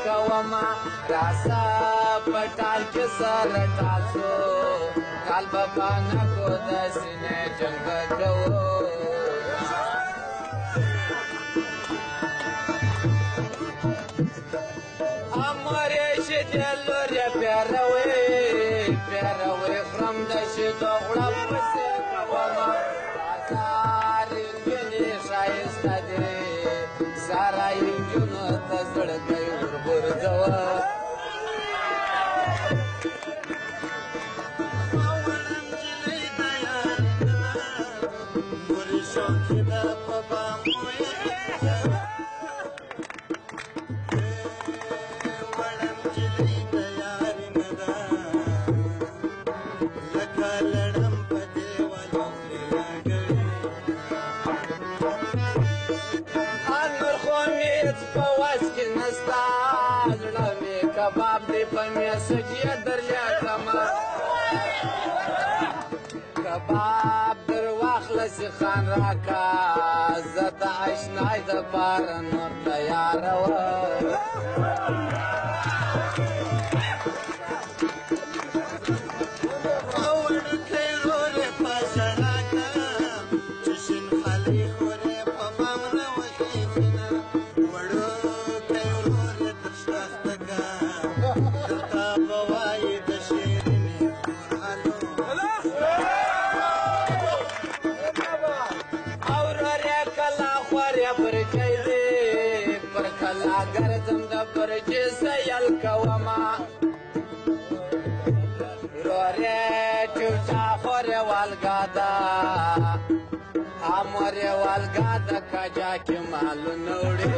کوما راسا پټال کې سره تاسو کال بابا نکو د سینې جنگ کوو امره شدلو ری پیروي خرم د شدو غړپ پسې کوما کارینګنی شایسته دی سارا انجونو ته زړه کوي ورغورځوه کباب دی په میسجیه دریا کما کباب در واخلسی خان راکا زد اشنای د بار نور تیار و گردم د برجې سیل کوما روره چوچا خوره والګادا امره والګادا کجا کې مالو نوړي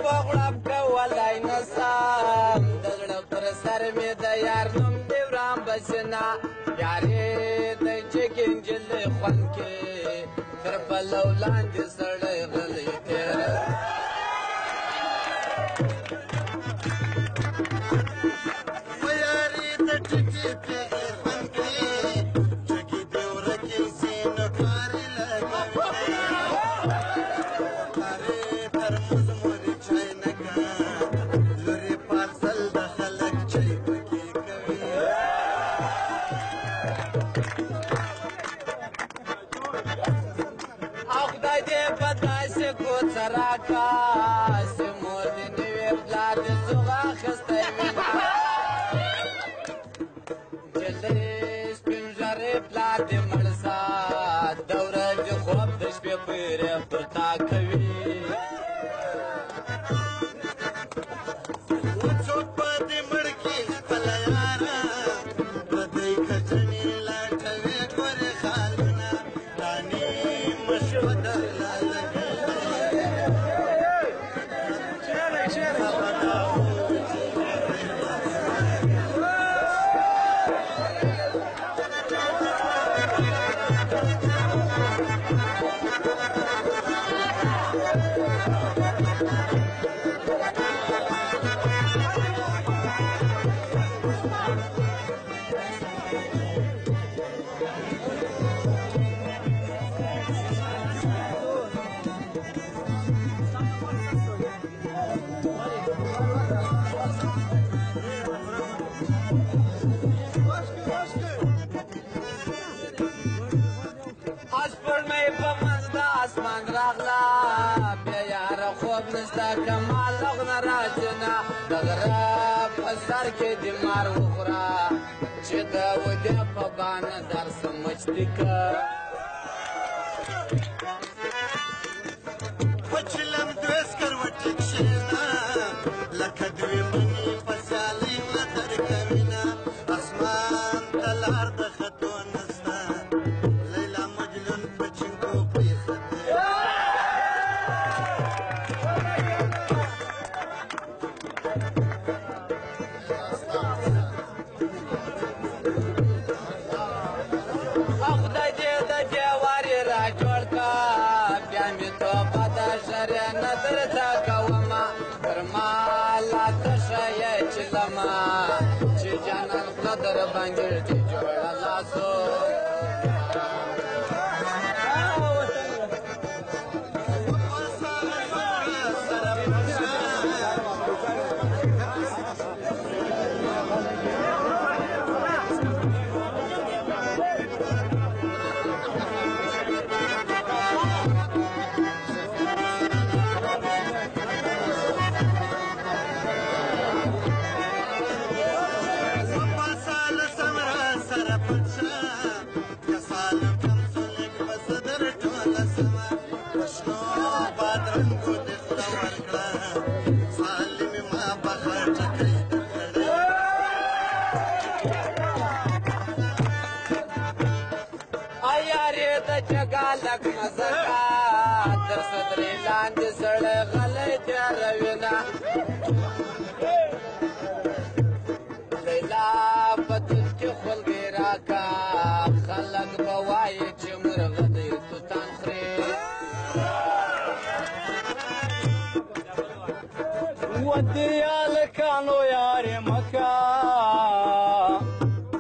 بغړب کولای نسم د زړه پر سر مې د یار نوم دی ورام بسنا یارې د چکې نجلۍ خوند کې تر پلو لاندې سړی غلی تېره یارې د ټکې پېغې خوند کې چکې دې ورکې سي نو کارې لګوي راکا سمور دی نوی پلار دی زغا خسته وینا جلدی سپین ژرې پلار دی مړسا دوره دی خوب د شپې پورې پرتا کوي وڅوک په دې مړ کې خپل یاره پردی کچنې لاټوي ګورې خالونه دانې مشوده اسمان راغلا بیا یار خوب نستا کمال لغنا راجنا دغره په سر کې د مار وخورا چې د ودې په باندې در سمجدي که پچلم دویس کروټې کښېنه لکه دوی مني په سیالۍ نه درکوینه اسمان ته لار د خطو نسته لیلا مجنون په چینګو چلما چې جانان خپله در باندې دې جوړه لاسو لک مزکا در صدری لاندې سړی غلی تیاروینه لیلا په دل کې خولګۍ راکا خلک به وایي چې مرغه دی توتان خوري ودې هلکانو یارې مکه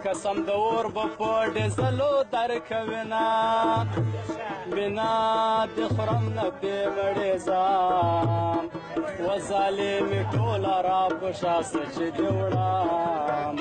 قسم د اور به په ډزلو درکوینه بنا د خرم نه پې مړې ځم و ظالمې ټوله را په شاسه چې دې وړم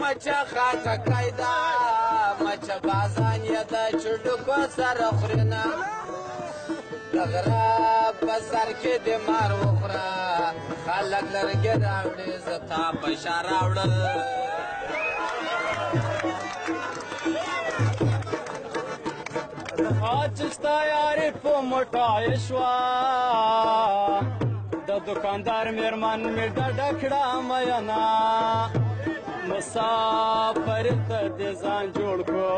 مچه خاټکی ده مچه بازان یې د چټکو سره خورینه د غره په سر کې د مار وخوره خلک لرګې راوړي زه تا په شا راوړه چې ستا یارې په موټای شوه د دوکاندار مېرمن مې ډډه کړه مینه مسافر ته دې ځان جوړ کړو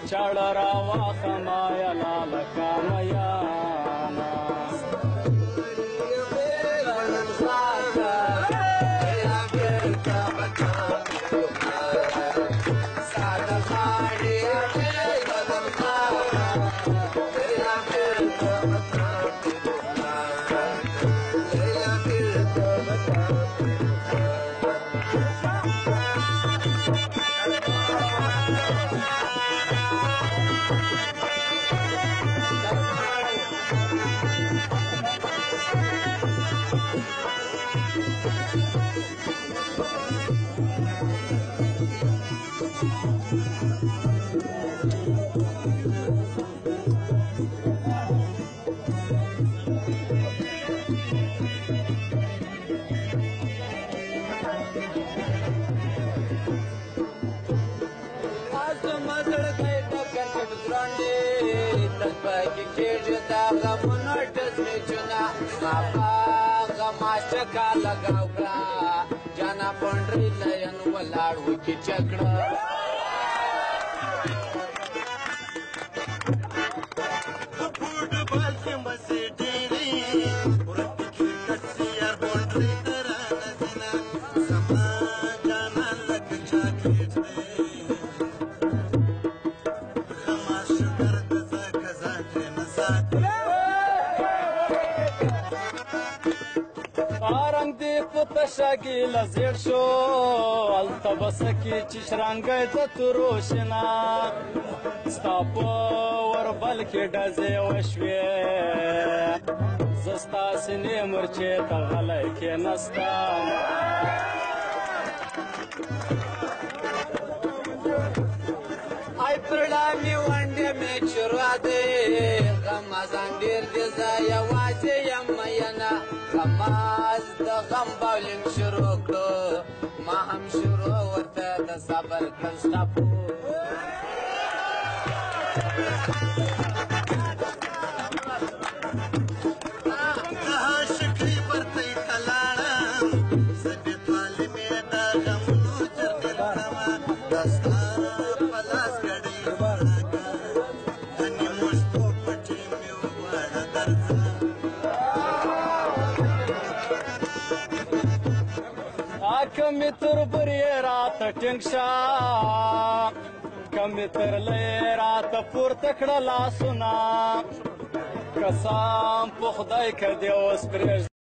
چاړه راواخما یا لالکه میانه چکا لگاو کړه جانا پنډري لین ولاړ وکي چکړه تشاګي لزړ شو الته بسکی چې شرنګي د تروشنا ستا په وربل کې ډزې وشوې زستا سینې مرچې ته غلی کېنستم ای پرړه مې ونډې مې چروا دی غمازان ډېر دی زه یوازې یم مینه غماز د غم باولینګ شروع کړو ما هم شروع ورته د صبر کړم ستا شکري برته کلاړم زه دې طالمې کمی تر بری راته ټینګ شه کمی تر لۍ راته پورته کړه لاسونه قسم په خدای که دې اوس پرېږدم